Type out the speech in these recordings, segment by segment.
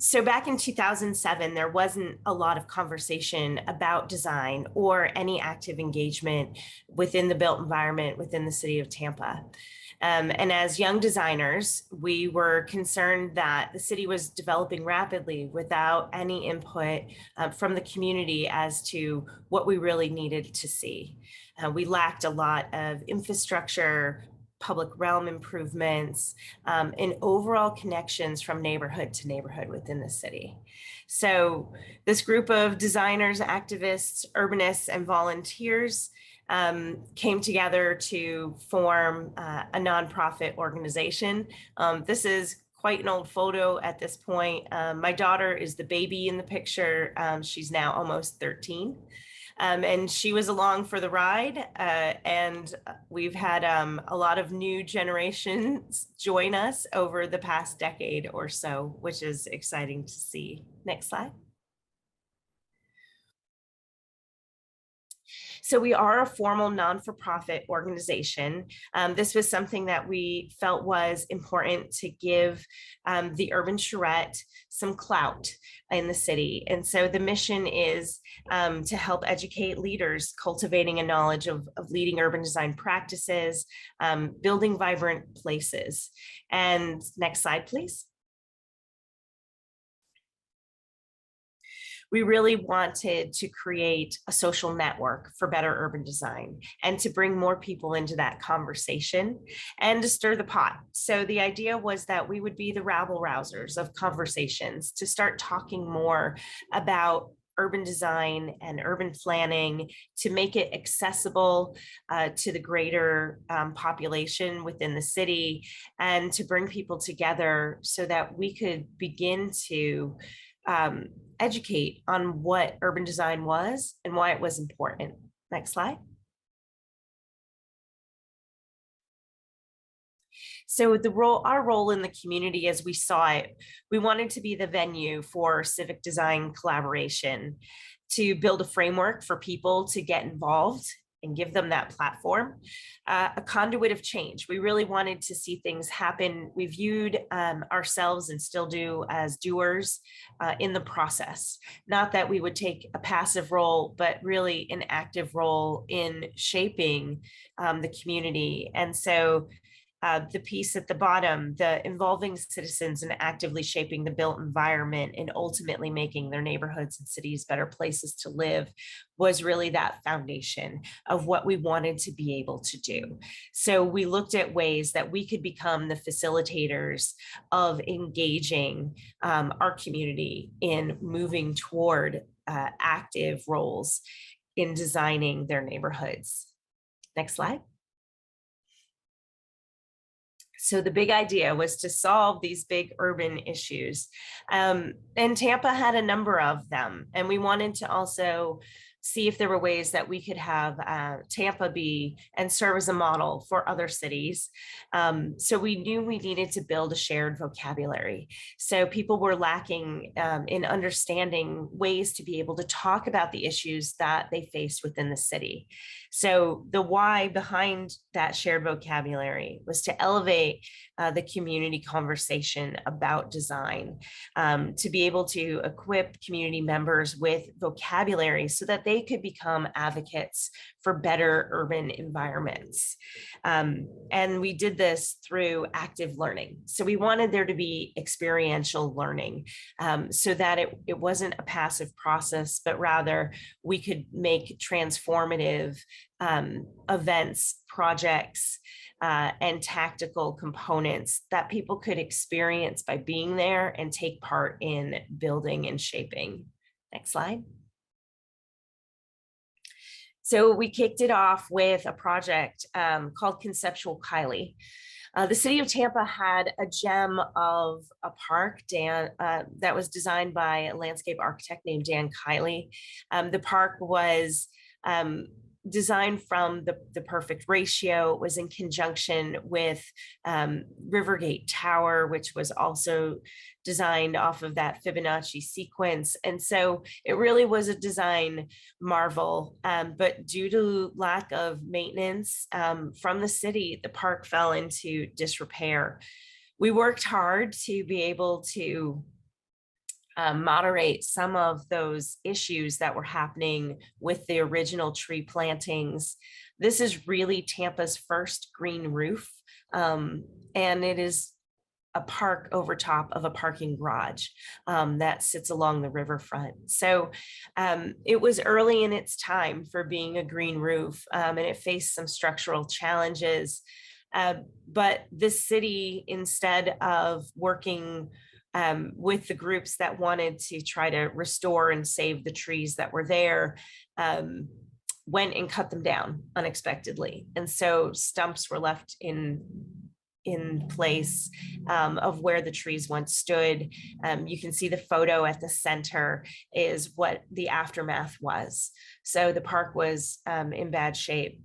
So back in 2007, there wasn't a lot of conversation about design or any active engagement within the built environment within the city of Tampa. And as young designers, we were concerned that the city was developing rapidly without any input from the community as to what we really needed to see. We lacked a lot of infrastructure, public realm improvements, and overall connections from neighborhood to neighborhood within the city. So this group of designers, activists, urbanists, and volunteers came together to form a nonprofit organization. This is quite an old photo at this point. My daughter is the baby in the picture. She's now almost 13. And she was along for the ride, and we've had a lot of new generations join us over the past decade or so, which is exciting to see. Next slide. So we are a formal non-for-profit organization. This was something that we felt was important to give the Urban Charette some clout in the city. And so the mission is to help educate leaders, cultivating a knowledge of leading urban design practices, building vibrant places. And next slide, please. We really wanted to create a social network for better urban design and to bring more people into that conversation and to stir the pot. So the idea was that we would be the rabble rousers of conversations, to start talking more about urban design and urban planning, to make it accessible to the greater population within the city, and to bring people together so that we could begin to educate on what urban design was and why it was important. Next slide. So our role in the community as we saw it, we wanted to be the venue for civic design collaboration, to build a framework for people to get involved and give them that platform, a conduit of change. We really wanted to see things happen. We viewed ourselves, and still do, as doers in the process. Not that we would take a passive role, but really an active role in shaping the community. And so the piece at the bottom, the involving citizens and actively shaping the built environment and ultimately making their neighborhoods and cities better places to live, was really that foundation of what we wanted to be able to do. So we looked at ways that we could become the facilitators of engaging our community in moving toward active roles in designing their neighborhoods. Next slide. So the big idea was to solve these big urban issues. And Tampa had a number of them. And we wanted to also see if there were ways that we could have Tampa be and serve as a model for other cities. So we knew we needed to build a shared vocabulary. So people were lacking in understanding ways to be able to talk about the issues that they faced within the city. So the why behind that shared vocabulary was to elevate the community conversation about design, to be able to equip community members with vocabulary so that they could become advocates for better urban environments. And we did this through active learning. So we wanted there to be experiential learning, so that it wasn't a passive process, but rather we could make transformative events, projects, and tactical components that people could experience by being there and take part in building and shaping. Next slide. So we kicked it off with a project called Conceptual Kylie. The city of Tampa had a gem of a park that was designed by a landscape architect named Dan Kiley. The park was designed from the perfect ratio. It was in conjunction with Rivergate Tower, which was also designed off of that Fibonacci sequence. And so it really was a design marvel, but due to lack of maintenance from the city, the park fell into disrepair. We worked hard to be able to moderate some of those issues that were happening with the original tree plantings. This is really Tampa's first green roof, and it is a park over top of a parking garage that sits along the riverfront. So it was early in its time for being a green roof, and it faced some structural challenges. But the city, instead of working with the groups that wanted to try to restore and save the trees that were there, went and cut them down unexpectedly. And so stumps were left in place of where the trees once stood. You can see the photo at the center is what the aftermath was. So the park was in bad shape.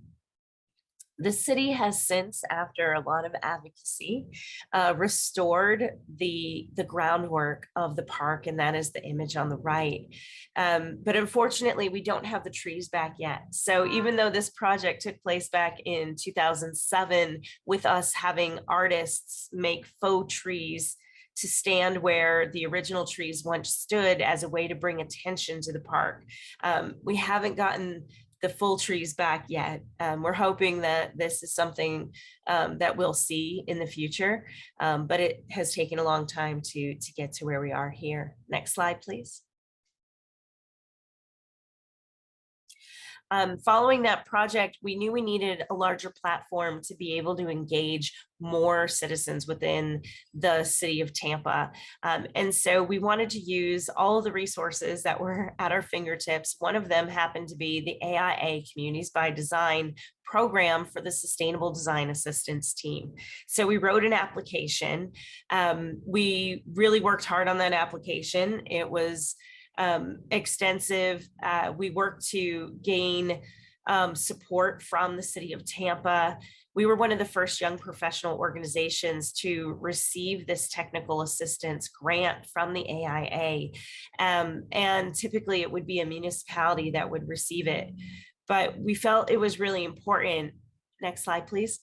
The city has since, after a lot of advocacy, restored the groundwork of the park, and that is the image on the right. But unfortunately, we don't have the trees back yet. So even though this project took place back in 2007, with us having artists make faux trees to stand where the original trees once stood as a way to bring attention to the park, we haven't gotten the full trees back yet. We're hoping that this is something that we'll see in the future, but it has taken a long time to get to where we are here. Next slide, please. Following that project, we knew we needed a larger platform to be able to engage more citizens within the city of Tampa. And so we wanted to use all of the resources that were at our fingertips. One of them happened to be the AIA Communities by Design program for the Sustainable Design Assistance team. So we wrote an application. We really worked hard on that application. It was extensive. We worked to gain support from the city of Tampa. We were one of the first young professional organizations to receive this technical assistance grant from the AIA. And typically it would be a municipality that would receive it. But we felt it was really important. Next slide, please.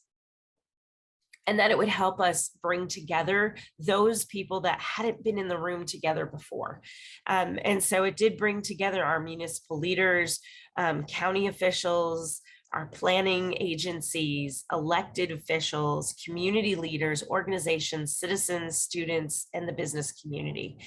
And that it would help us bring together those people that hadn't been in the room together before. And so it did bring together our municipal leaders, county officials, our planning agencies, elected officials, community leaders, organizations, citizens, students, and the business community.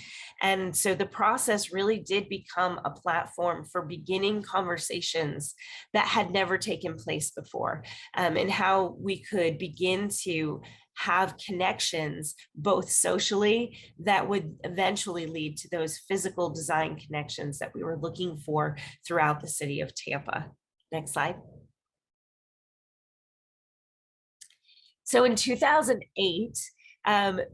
And so the process really did become a platform for beginning conversations that had never taken place before, and how we could begin to have connections, both socially, that would eventually lead to those physical design connections that we were looking for throughout the city of Tampa. Next slide. So in 2008,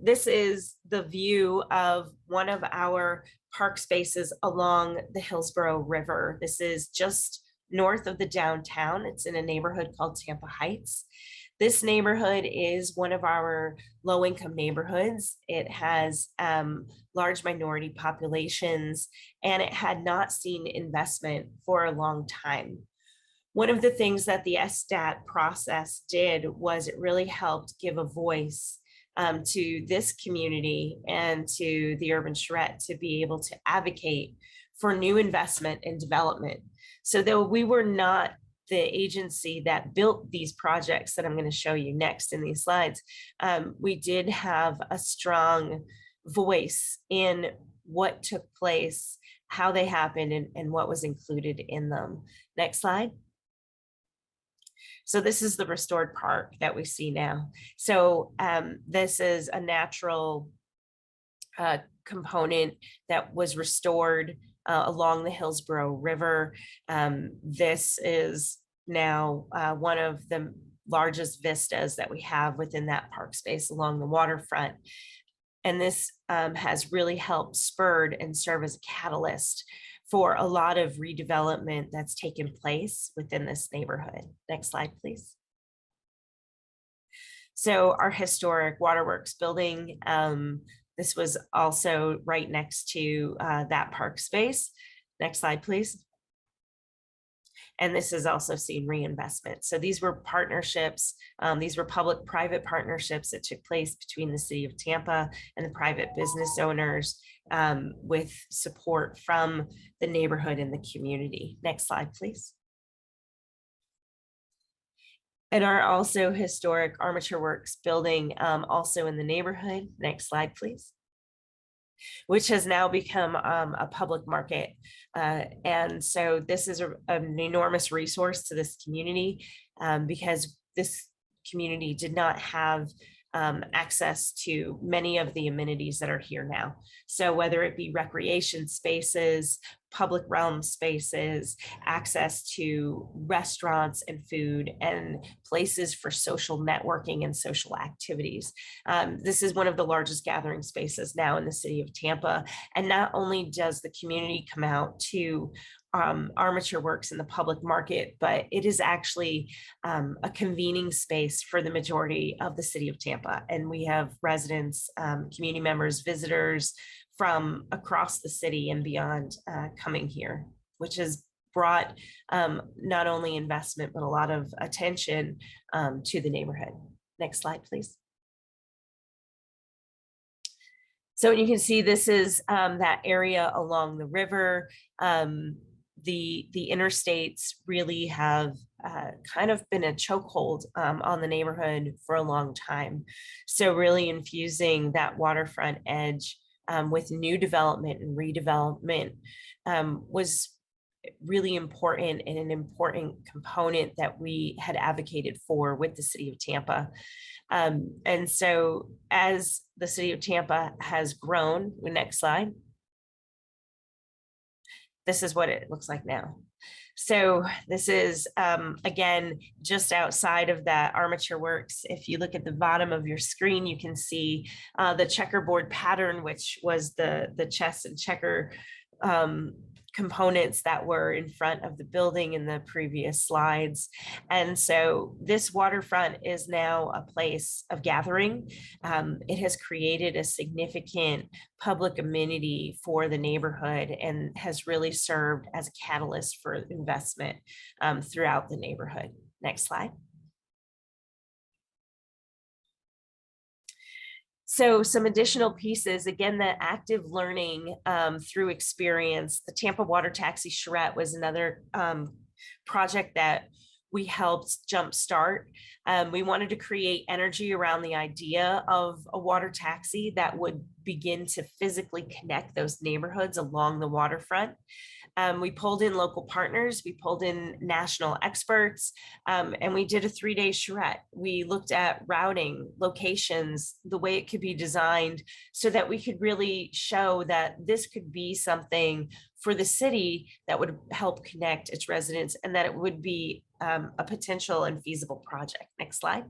this is the view of one of our park spaces along the Hillsborough River. This is just north of the downtown. It's in a neighborhood called Tampa Heights. This neighborhood is one of our low-income neighborhoods. It has large minority populations, and it had not seen investment for a long time. One of the things that the SDAT process did was it really helped give a voice to this community and to the Urban Charette to be able to advocate for new investment and development. So though we were not the agency that built these projects that I'm going to show you next in these slides, we did have a strong voice in what took place, how they happened, and what was included in them. Next slide. So this is the restored park that we see now. So this is a natural component that was restored along the Hillsborough River. This is now one of the largest vistas that we have within that park space along the waterfront. And this has really helped spurred and serve as a catalyst for a lot of redevelopment that's taken place within this neighborhood. Next slide, please. So our historic waterworks building, this was also right next to that park space. Next slide, please. And this has also seen reinvestment. So these were partnerships, these were public-private partnerships that took place between the city of Tampa and the private business owners, with support from the neighborhood and the community. Next slide, please. And our also historic Armature Works building, also in the neighborhood. Next slide, please. Which has now become a public market. And so this is an enormous resource to this community, because this community did not have access to many of the amenities that are here now. So whether it be recreation spaces, public realm spaces, access to restaurants and food, and places for social networking and social activities. This is one of the largest gathering spaces now in the city of Tampa. And not only does the community come out to Armature Works in the public market, but it is actually a convening space for the majority of the city of Tampa. And we have residents, community members, visitors from across the city and beyond coming here, which has brought not only investment, but a lot of attention to the neighborhood. Next slide, please. So you can see this is that area along the river. The interstates really have kind of been a chokehold on the neighborhood for a long time. So really infusing that waterfront edge with new development and redevelopment was really important and an important component that we had advocated for with the city of Tampa. And so as the city of Tampa has grown, next slide, this is what it looks like now. So this is, again, just outside of that Armature Works. If you look at the bottom of your screen, you can see the checkerboard pattern, which was the chess and checker components that were in front of the building in the previous slides. And so this waterfront is now a place of gathering. It has created a significant public amenity for the neighborhood and has really served as a catalyst for investment throughout the neighborhood. Next slide. So some additional pieces, again, the active learning through experience. The Tampa Water Taxi Charette was another project that we helped jumpstart. We wanted to create energy around the idea of a water taxi that would begin to physically connect those neighborhoods along the waterfront. We pulled in local partners, we pulled in national experts, and we did a 3-day charrette. We looked at routing, locations, the way it could be designed so that we could really show that this could be something for the city that would help connect its residents and that it would be a potential and feasible project. Next slide.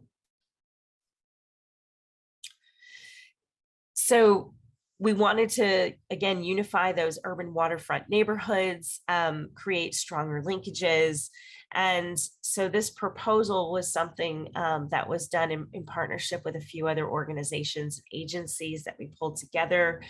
So we wanted to, again, unify those urban waterfront neighborhoods, create stronger linkages. And so this proposal was something that was done in partnership with a few other organizations and agencies that we pulled together.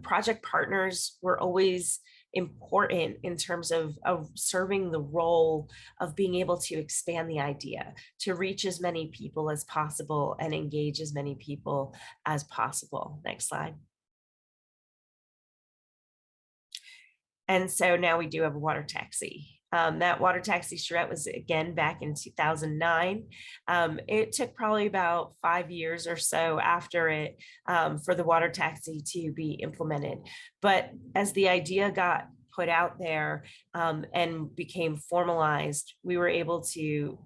Project partners were always important in terms of serving the role of being able to expand the idea, to reach as many people as possible and engage as many people as possible. Next slide. And so now we do have a water taxi. That water taxi charrette was again back in 2009. It took probably about 5 years or so after it for the water taxi to be implemented. But as the idea got put out there and became formalized, we were able to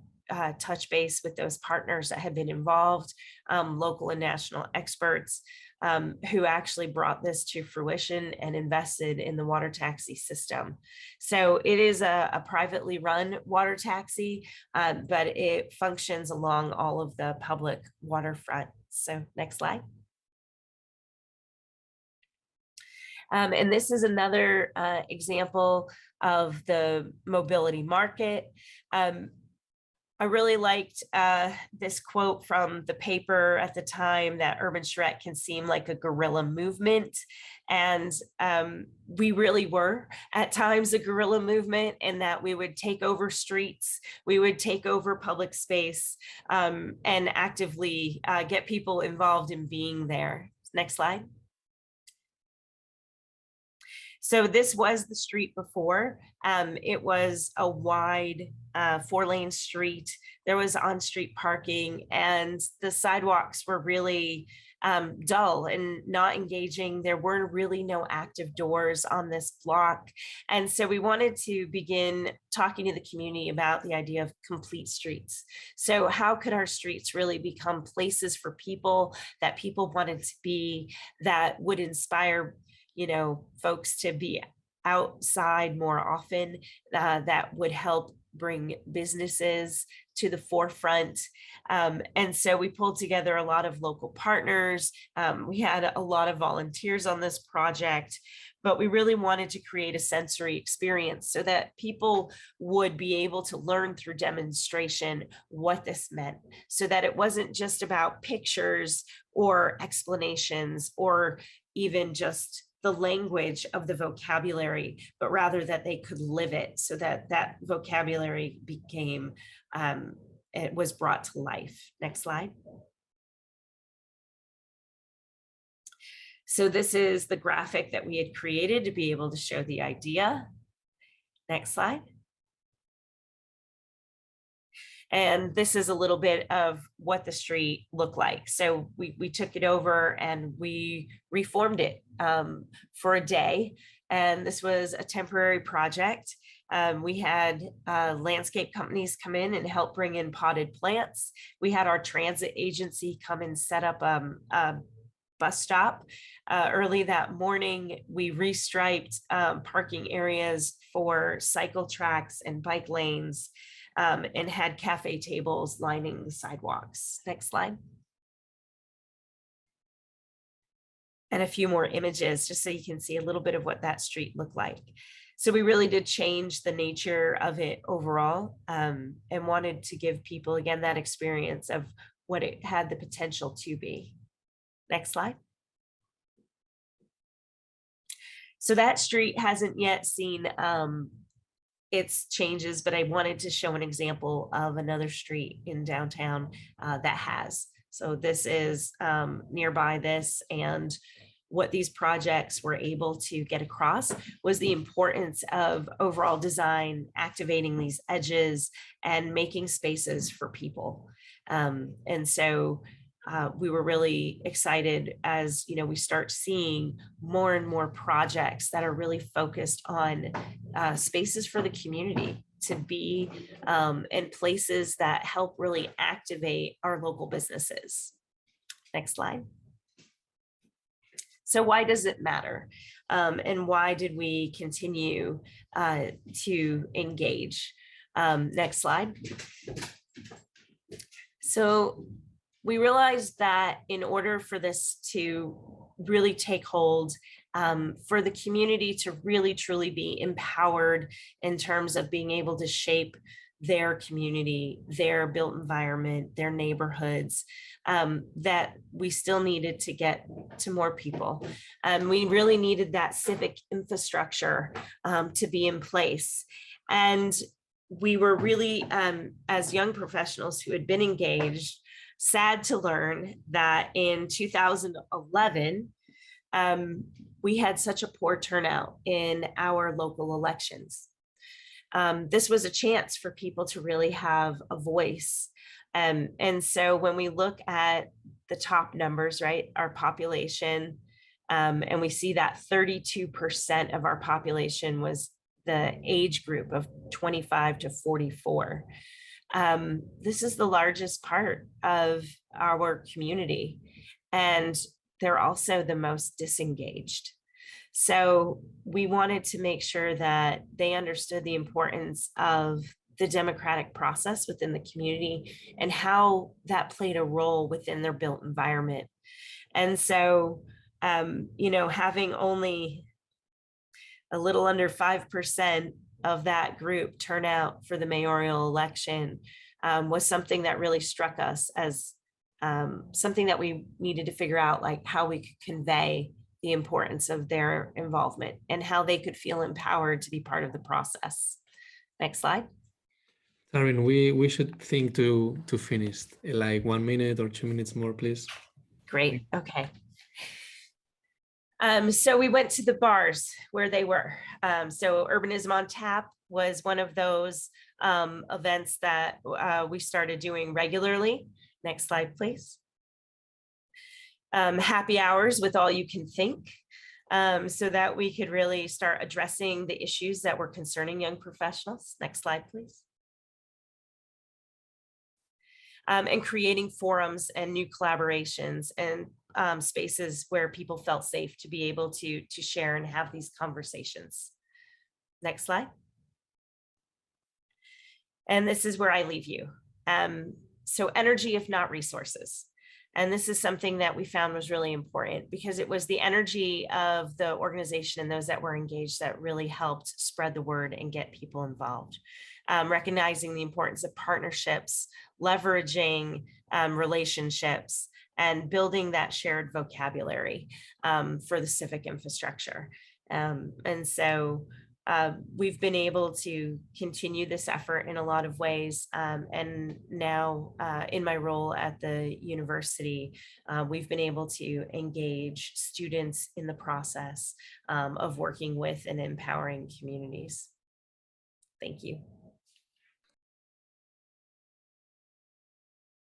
touch base with those partners that had been involved, local and national experts, who actually brought this to fruition and invested in the water taxi system. So it is a privately run water taxi, but it functions along all of the public waterfront. So next slide. And this is another example of the mobility market. I really liked this quote from the paper at the time, that Urban Charette can seem like a guerrilla movement. And we really were at times a guerrilla movement, in that we would take over streets, we would take over public space, and actively get people involved in being there. Next slide. So this was the street before. It was a wide 4-lane street. There was on-street parking, and the sidewalks were really dull and not engaging. There were really no active doors on this block. And so we wanted to begin talking to the community about the idea of complete streets. So how could our streets really become places for people, that people wanted to be, that would inspire folks to be outside more often, that would help bring businesses to the forefront. And so we pulled together a lot of local partners. We had a lot of volunteers on this project, but we really wanted to create a sensory experience so that people would be able to learn through demonstration what this meant, so that it wasn't just about pictures or explanations or even just the language of the vocabulary, but rather that they could live it, so that that vocabulary became, it was brought to life. Next slide. So this is the graphic that we had created to be able to show the idea. Next slide. And this is a little bit of what the street looked like. So we took it over and we reformed it for a day. And this was a temporary project. We had landscape companies come in and help bring in potted plants. We had our transit agency come and set up a bus stop. Early that morning, we restriped parking areas for cycle tracks and bike lanes. And had cafe tables lining the sidewalks. Next slide. And a few more images, just so you can see a little bit of what that street looked like. So we really did change the nature of it overall, and wanted to give people, again, that experience of what it had the potential to be. Next slide. So that street hasn't yet seen its changes, but I wanted to show an example of another street in downtown that has. So this is nearby this, and what these projects were able to get across was the importance of overall design, activating these edges and making spaces for people. And so we were really excited as we start seeing more and more projects that are really focused on spaces for the community to be in places that help really activate our local businesses. Next slide. So why does it matter? And why did we continue to engage? Next slide. So we realized that in order for this to really take hold, for the community to really truly be empowered in terms of being able to shape their community, their built environment, their neighborhoods, that we still needed to get to more people. We really needed that civic infrastructure to be in place. And we were really, as young professionals who had been engaged, sad to learn that in 2011, we had such a poor turnout in our local elections. This was a chance for people to really have a voice. And so when we look at the top numbers, right, our population, and we see that 32% of our population was the age group of 25 to 44. This is the largest part of our community, and they're also the most disengaged. So we wanted to make sure that they understood the importance of the democratic process within the community and how that played a role within their built environment. And so, having only a little under 5% of that group turn out for the mayoral election was something that really struck us as something that we needed to figure out, like how we could convey the importance of their involvement and how they could feel empowered to be part of the process. Next slide. Taryn, we should think to finish, like 1 minute or 2 minutes more, please. Great. Okay. So we went to the bars where they were. So Urbanism on Tap was one of those events that we started doing regularly. Next slide, please. Happy hours with All You Can Think, so that we could really start addressing the issues that were concerning young professionals. Next slide, please. And creating forums and new collaborations and spaces where people felt safe to be able to share and have these conversations. Next slide. And this is where I leave you. So energy, if not resources. And this is something that we found was really important because it was the energy of the organization and those that were engaged that really helped spread the word and get people involved. Recognizing the importance of partnerships, leveraging relationships, and building that shared vocabulary for the civic infrastructure. And so we've been able to continue this effort in a lot of ways. And now in my role at the university, we've been able to engage students in the process of working with and empowering communities. Thank you.